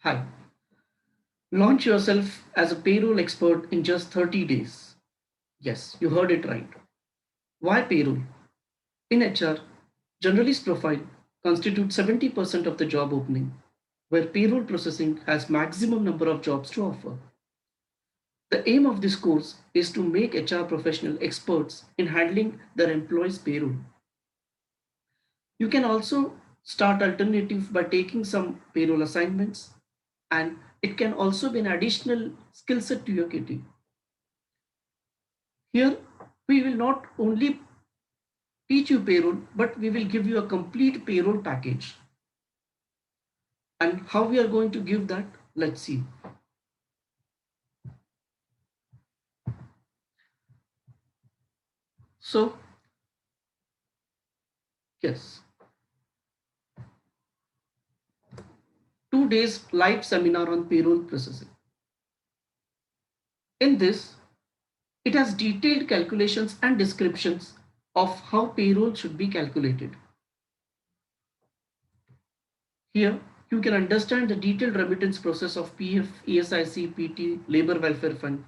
Hi, launch yourself as a payroll expert in just 30 days. Yes, you heard it right. Why payroll? In HR, generalist profile constitutes 70% of the job opening, where payroll processing has maximum number of jobs to offer. The aim of this course is to make HR professional experts in handling their employees' payroll. You can also start alternative by taking some payroll assignments, and it can also be an additional skill set to your kitty. Here, we will not only teach you payroll, but we will give you a complete payroll package. And how we are going to give that, let's see. So, yes, 2 days live seminar on payroll processing. In this, it has detailed calculations and descriptions of how payroll should be calculated. Here, you can understand the detailed remittance process of PF, ESIC, PT, Labor Welfare Fund.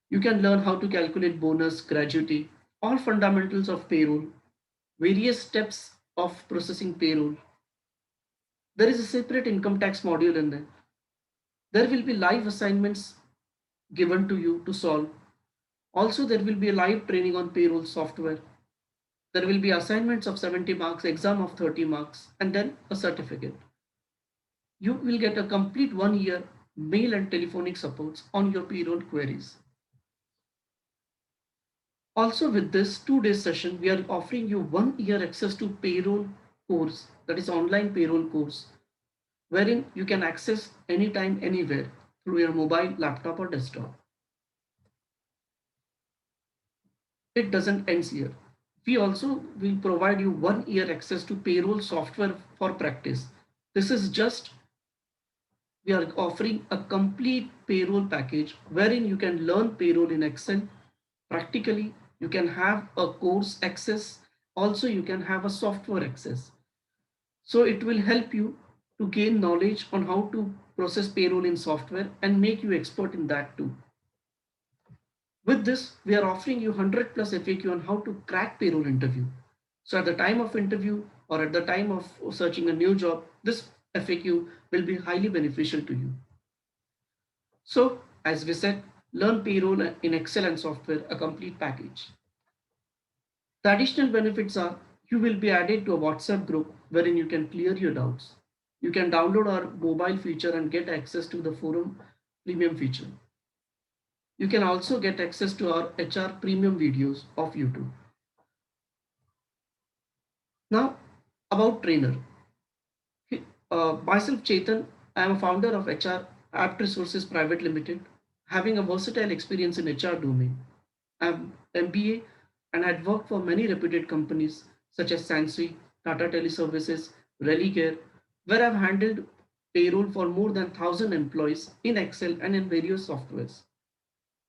You can learn how to calculate bonus, gratuity, all fundamentals of payroll, various steps of processing payroll. There is a separate income tax module in there. There will be live assignments given to you to solve. Also, there will be a live training on payroll software. There will be assignments of 70 marks, exam of 30 marks, and then a certificate. You will get a complete 1 year mail and telephonic supports on your payroll queries. Also, with this 2 day session, we are offering you 1 year access to payroll course, that is online payroll course, wherein you can access anytime, anywhere through your mobile, laptop, or desktop. It doesn't end here. We also will provide you 1 year access to payroll software for practice. This is just, we are offering a complete payroll package wherein you can learn payroll in Excel practically. You can have a course access. Also, you can have a software access. So it will help you to gain knowledge on how to process payroll in software and make you expert in that too. With this, we are offering you 100 plus FAQ on how to crack payroll interview. So at the time of interview or at the time of searching a new job, this FAQ will be highly beneficial to you. So as we said, learn payroll in Excel and software, a complete package. The additional benefits are you will be added to a WhatsApp group wherein you can clear your doubts. You can download our mobile feature and get access to the forum premium feature. You can also get access to our HR premium videos of YouTube. Now, about trainer. Myself, Chetan, I am a founder of HR Apt Resources Private Limited, having a versatile experience in HR domain. I am MBA and had worked for many reputed companies such as Sansui, Tata Teleservices, Relicare, where I've handled payroll for more than 1,000 employees in Excel and in various softwares.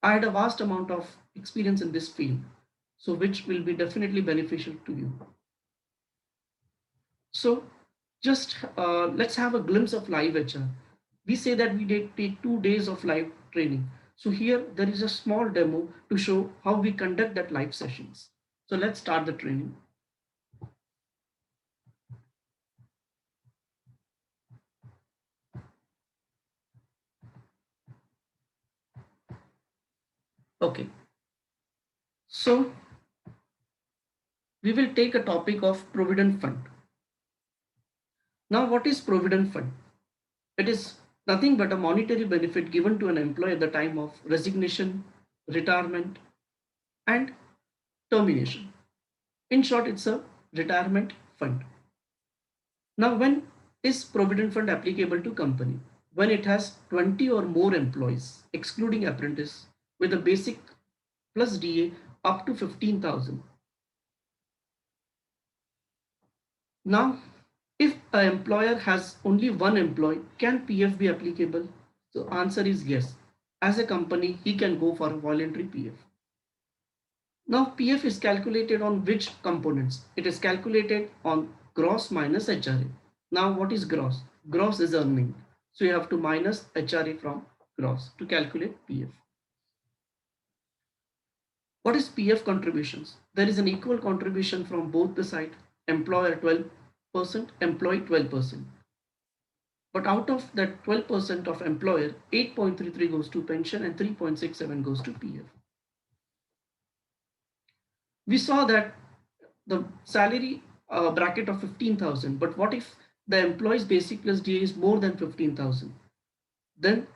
I had a vast amount of experience in this field, so which will be definitely beneficial to you. So just let's have a glimpse of live HR. We say that we did take 2 days of live training. So here there is a small demo to show how we conduct that live sessions. So let's start the training. Okay, so we will take a topic of Provident Fund. Now, what is Provident Fund? It is nothing but a monetary benefit given to an employee at the time of resignation, retirement, and termination. In short, it's a retirement fund. Now, when is Provident Fund applicable to company? When it has 20 or more employees, excluding apprentice, with a basic plus DA up to 15,000. Now, if an employer has only one employee, can PF be applicable? So answer is yes. As a company, he can go for a voluntary PF. Now, PF is calculated on which components? It is calculated on gross minus HRA. Now, what is gross? Gross is earning. So you have to minus HRA from gross to calculate PF. What is PF contributions? There is an equal contribution from both the side. Employer 12%, employee 12%. But out of that 12% of employer, 8.33 goes to pension and 3.67 goes to PF. We saw that the salary bracket of 15,000, but what if the employee's basic plus DA is more than 15,000? Then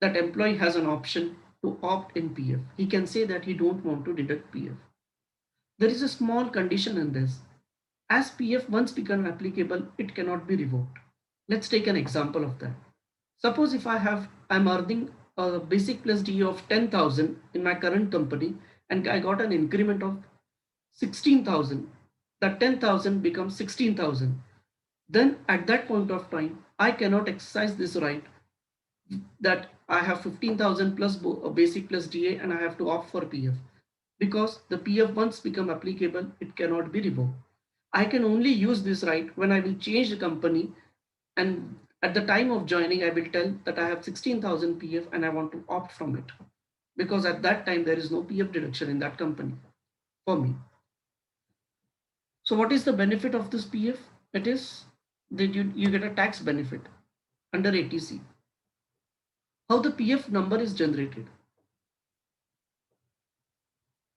that employee has an option to opt in PF. He can say that he don't want to deduct PF. There is a small condition in this. As PF once become applicable, it cannot be revoked. Let's take an example of that. Suppose if I'm earning a basic plus DA of 10,000 in my current company and I got an increment of 16,000, that 10,000 becomes 16,000. Then at that point of time, I cannot exercise this right that I have 15,000 plus basic plus DA and I have to opt for PF, because the PF once become applicable, it cannot be revoked. I can only use this right when I will change the company, and at the time of joining I will tell that I have 16,000 PF and I want to opt from it, because at that time there is no PF deduction in that company for me. So what is the benefit of this PF? It is that you get a tax benefit under ATC. How the PF number is generated?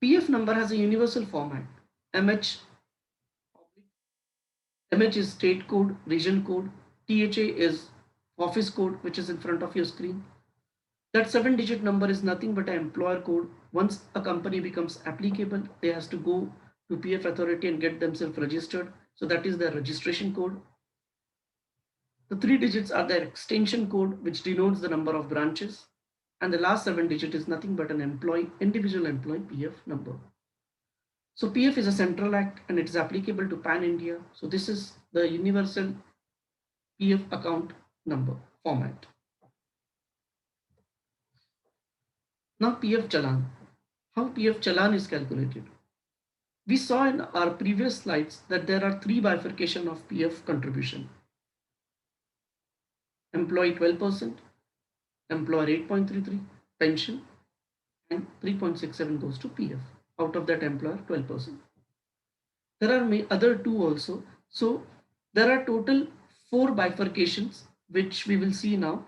PF number has a universal format. MH, MH is state code, region code. THA is office code, which is in front of your screen. That 7-digit number is nothing but an employer code. Once a company becomes applicable, they has to go to PF authority and get themselves registered. So that is the registration code. The 3 digits are the extension code, which denotes the number of branches. And the last 7 digit is nothing but an individual employee PF number. So PF is a central act and it is applicable to Pan India. So this is the universal PF account number format. Now PF Challan. How PF Challan is calculated? We saw in our previous slides that there are 3 bifurcation of PF contribution. Employee 12%, employer 8.33, pension, and 3.67 goes to PF. Out of that, employer 12%. There are other 2 also. So there are total 4 bifurcations, which we will see now.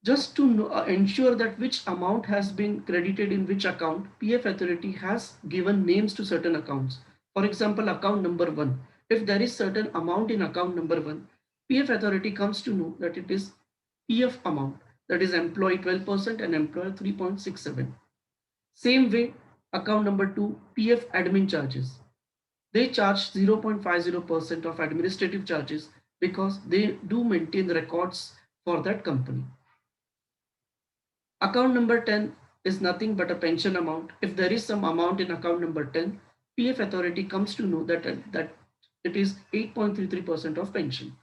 Just to ensure that which amount has been credited in which account, PF authority has given names to certain accounts. For example, account number 1. If there is certain amount in account number 1, PF authority comes to know that it is PF amount, that is employee 12% and employer 3.67. Same way, account number 2, PF admin charges. They charge 0.50% of administrative charges because they do maintain the records for that company. Account number 10 is nothing but a pension amount. If there is some amount in account number 10, PF authority comes to know that it is 8.33% of pension.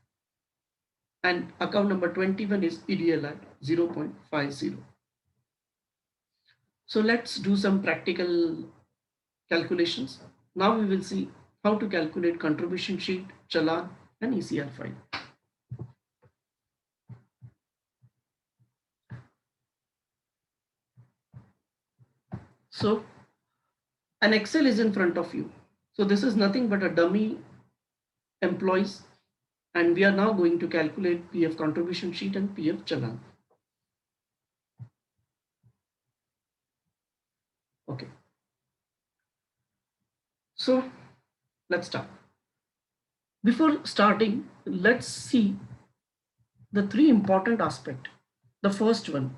And account number 21 is EDLI 0.50. So let's do some practical calculations. Now we will see how to calculate contribution sheet, challan, and ECR file. So an Excel is in front of you. So this is nothing but a dummy employees, and we are now going to calculate PF contribution sheet and PF challan. Okay. So let's start. Before starting, let's see the 3 important aspects. The first one,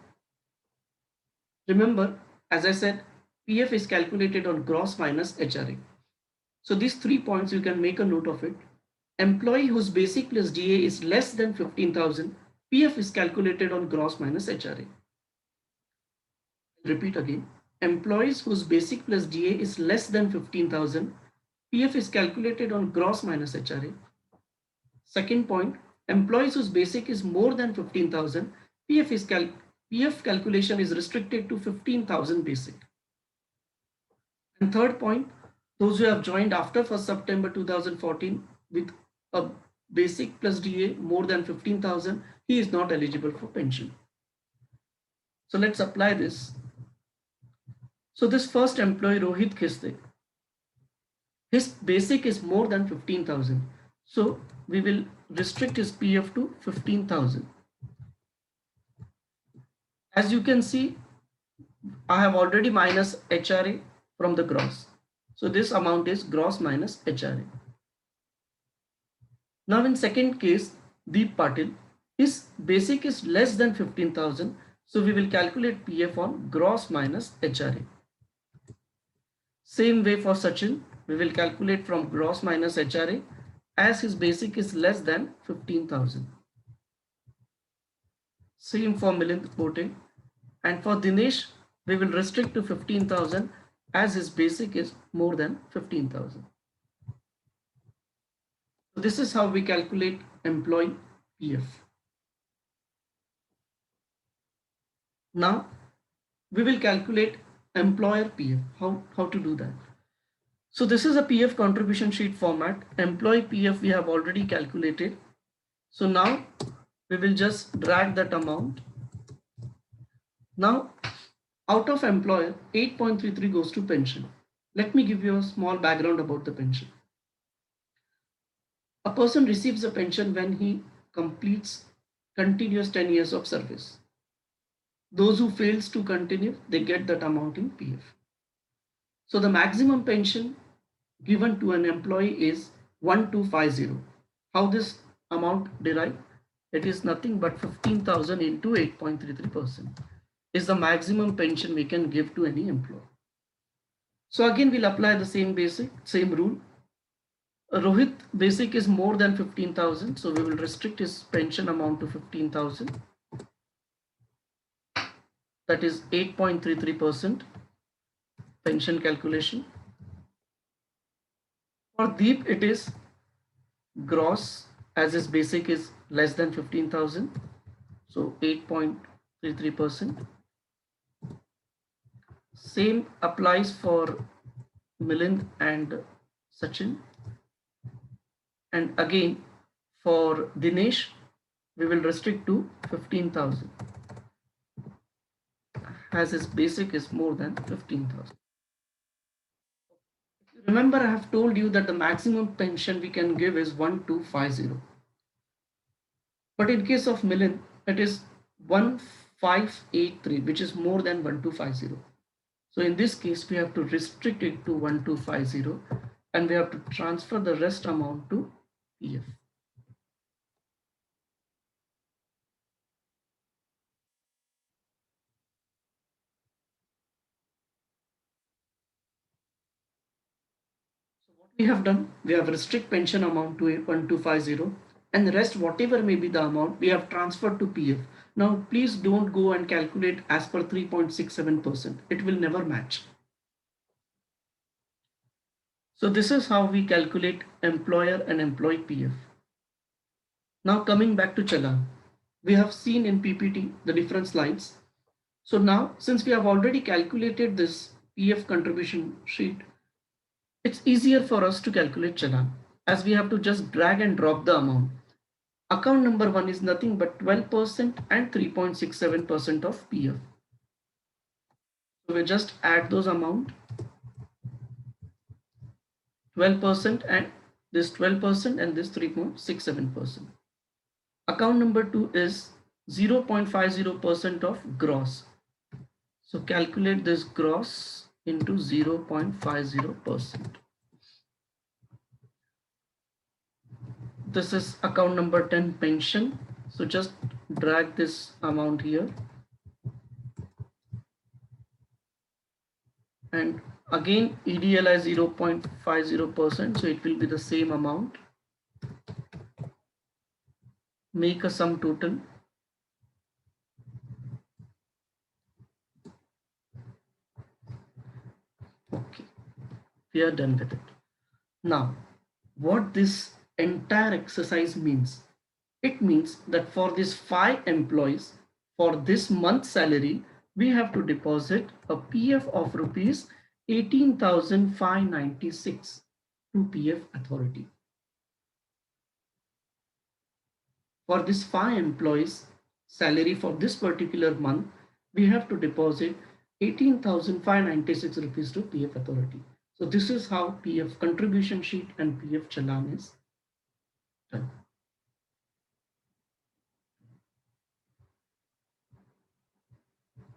remember, as I said, PF is calculated on gross minus HRA. So these 3 points, you can make a note of it. Employee whose basic plus DA is less than 15,000, PF is calculated on gross minus HRA. Repeat again. Employees whose basic plus DA is less than 15,000, PF is calculated on gross minus HRA. Second point, employees whose basic is more than 15,000, PF calculation is restricted to 15,000 basic. And third point, those who have joined after 1st September 2014 with a basic plus DA more than 15,000, he is not eligible for pension. So let's apply this. So this first employee Rohit Khiste, his basic is more than 15,000. So we will restrict his PF to 15,000. As you can see, I have already minus HRA from the gross. So this amount is gross minus HRA. Now in second case, Deep Patil, his basic is less than 15,000. So we will calculate PF on gross minus HRA. Same way for Sachin, we will calculate from gross minus HRA as his basic is less than 15,000. Same for Milind Pote. And for Dinesh, we will restrict to 15,000 as his basic is more than 15,000. So this is how we calculate employee PF. Now we will calculate employer PF. How to do that? So this is a PF contribution sheet format. Employee PF we have already calculated. So now we will just drag that amount. Now out of employer, 8.33 goes to pension. Let me give you a small background about the pension. A person receives a pension when he completes continuous 10 years of service. Those who fails to continue, they get that amount in PF. So the maximum pension given to an employee is 1250. How this amount derived? It is nothing but 15,000 into 8.33% is the maximum pension we can give to any employee. So again we'll apply the same rule. Rohit basic is more than 15,000, so we will restrict his pension amount to 15,000. That is 8.33% pension calculation. For Deep, it is gross as his basic is less than 15,000, so 8.33%. Same applies for Milind and Sachin. And again for Dinesh, we will restrict to 15,000 as his basic is more than 15,000. Remember, I have told you that the maximum pension we can give is 1250. But in case of Milind, it is 1583, which is more than 1250. So in this case, we have to restrict it to 1250 and we have to transfer the rest amount to PF. So what we have done, we have restrict pension amount to 1250 and the rest, whatever may be the amount, we have transferred to PF. Now please don't go and calculate as per 3.67%. It will never match. So this is how we calculate employer and employee PF. Now coming back to Challan, we have seen in PPT the different slides. So now since we have already calculated this PF contribution sheet, it's easier for us to calculate Challan as we have to just drag and drop the amount. Account number 1 is nothing but 12% and 3.67% of PF. So we just add those amount 12% and this 12% and this 3.67%. Account number 2 is 0.50% of gross. So calculate this gross into 0.50%. This is account number 10 pension. So just drag this amount here. And again EDLI 0.50%. So it will be the same amount. Make a sum total. Okay, we are done with it. Now, what this entire exercise means? It means that for these 5 employees, for this month's salary, we have to deposit a PF of rupees 18,596 to PF authority. For this 5 employees salary for this particular month, we have to deposit 18,596 rupees to PF authority. So this is how PF contribution sheet and PF challan is done.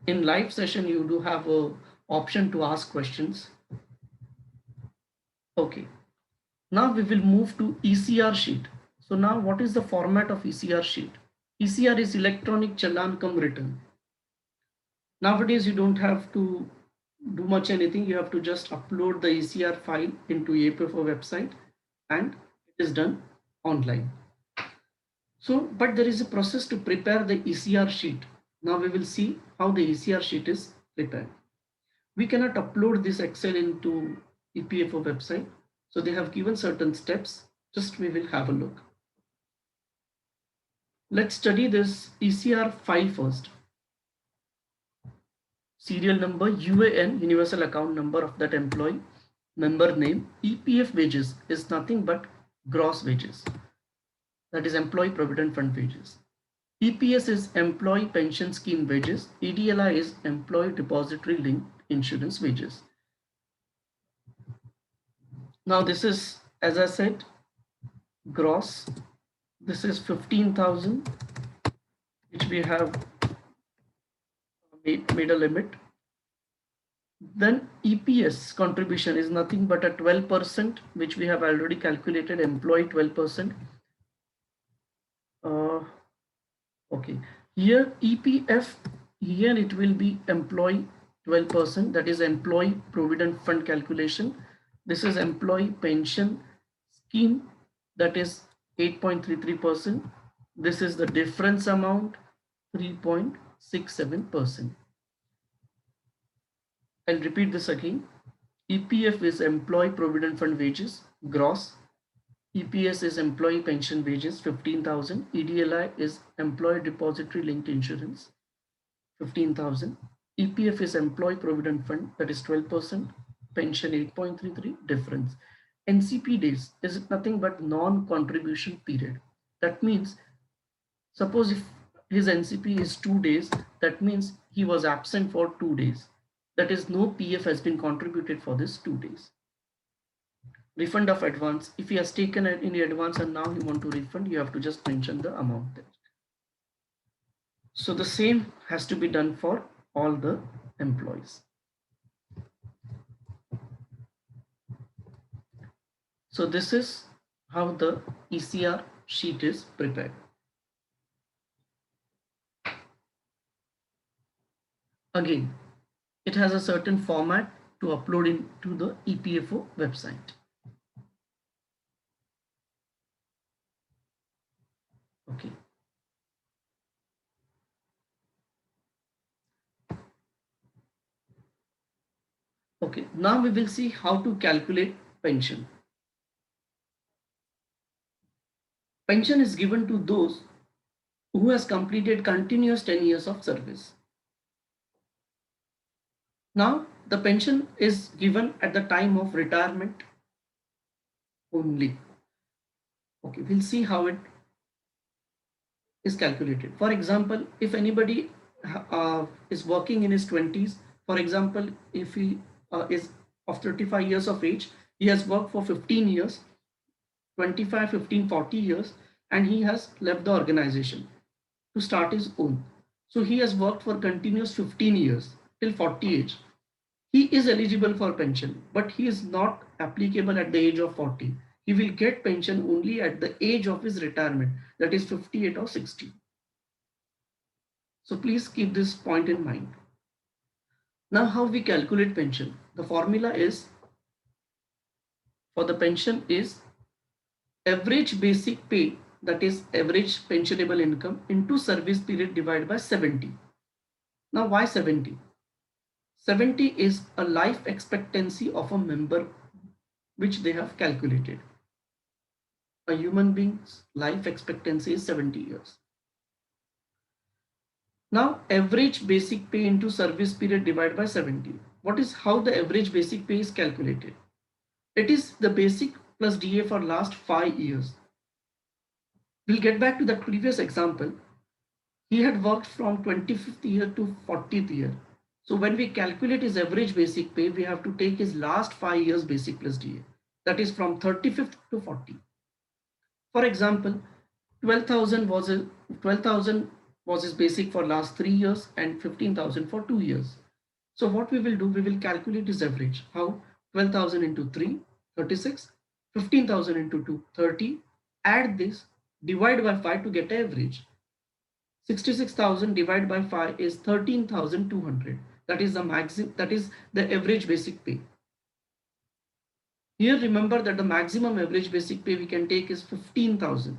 In live session, you do have a option to ask questions. Okay, now we will move to ECR sheet. So now what is the format of ECR sheet? ECR is electronic challan cum return. Nowadays you don't have to do much anything. You have to just upload the ECR file into APFO website and it is done online. So, but there is a process to prepare the ECR sheet. Now we will see how the ECR sheet is prepared. We cannot upload this Excel into EPFO website. So they have given certain steps. Just we will have a look. Let's study this ECR file first. Serial number, UAN, universal account number of that employee, member name, EPF wages is nothing but gross wages. That is employee provident fund wages. EPS is employee pension scheme wages. EDLI is employee depository linked insurance wages. Now this is, as I said, gross. This is 15,000, which we have made a limit. Then EPS contribution is nothing but a 12%, which we have already calculated, employee 12%. Okay, here EPF, here it will be employee 12%, that is employee provident fund calculation. This is employee pension scheme, that is 8.33%. This is the difference amount, 3.67%. I'll repeat this again. EPF is employee provident fund wages, gross. EPS is employee pension wages, 15,000. EDLI is employee depository linked insurance, 15,000. EPF is employee provident fund, that is 12%. Pension 8.33, difference. NCP days is nothing but non-contribution period. That means, suppose if his NCP is 2 days, that means he was absent for 2 days. That is, no PF has been contributed for this 2 days. Refund of advance, if he has taken it in advance and now you want to refund, you have to just mention the amount there. So the same has to be done for all the employees. So this is how the ECR sheet is prepared. Again, it has a certain format to upload into the EPFO website. Okay. Okay, now we will see how to calculate pension. Pension is given to those who has completed continuous 10 years of service. Now the pension is given at the time of retirement only. Okay, we'll see how it is calculated. For example, if anybody is working in his 20s, for example, if he is of 35 years of age, he has worked for 15 years, 25, 15, 40 years, and he has left the organization to start his own. So he has worked for continuous 15 years till 40 age. He is eligible for pension, but he is not applicable at the age of 40. He will get pension only at the age of his retirement, that is 58 or 60. So please keep this point in mind. Now how we calculate pension? The formula is, for the pension is average basic pay, that is average pensionable income, into service period divided by 70. Now why 70? 70 is a life expectancy of a member which they have calculated. A human being's life expectancy is 70 years. Now average basic pay into service period divided by 70. What is how the average basic pay is calculated? It is the basic plus DA for last 5 years. We'll get back to that previous example. He had worked from 25th year to 40th year. So when we calculate his average basic pay, we have to take his last 5 years basic plus DA. That is from 35th to 40. For example, 12,000 was his basic for last 3 years and 15,000 for 2 years. So what we will do, we will calculate his average. How? 12,000 into 3, 36, 15,000 into 2, 30. Add this, divide by 5 to get average. 66,000 divided by 5 is 13,200. That is the maximum, that is the average basic pay. Here remember that the maximum average basic pay we can take is 15,000.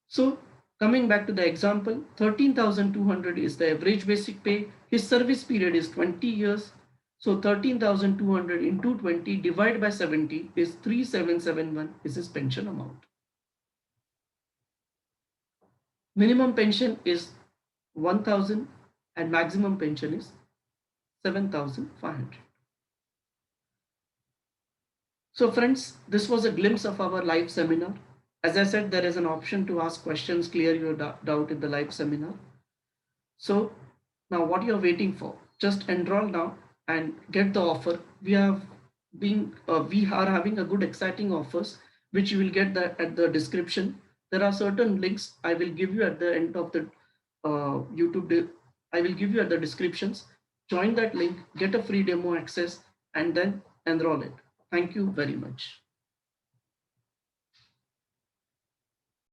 So coming back to the example, 13,200 is the average basic pay. His service period is 20 years. So 13,200 into 20 divided by 70 is 3771 is his pension amount. Minimum pension is 1,000 and maximum pension is 7,500. So friends, this was a glimpse of our live seminar. As I said, there is an option to ask questions, clear your doubt in the live seminar. So now what you're waiting for, just enroll now and get the offer. We are having a good exciting offers, which you will get at the description. There are certain links I will give you at the end of the YouTube. I will give you at the descriptions. Join that link, get a free demo access, and then enroll it. Thank you very much.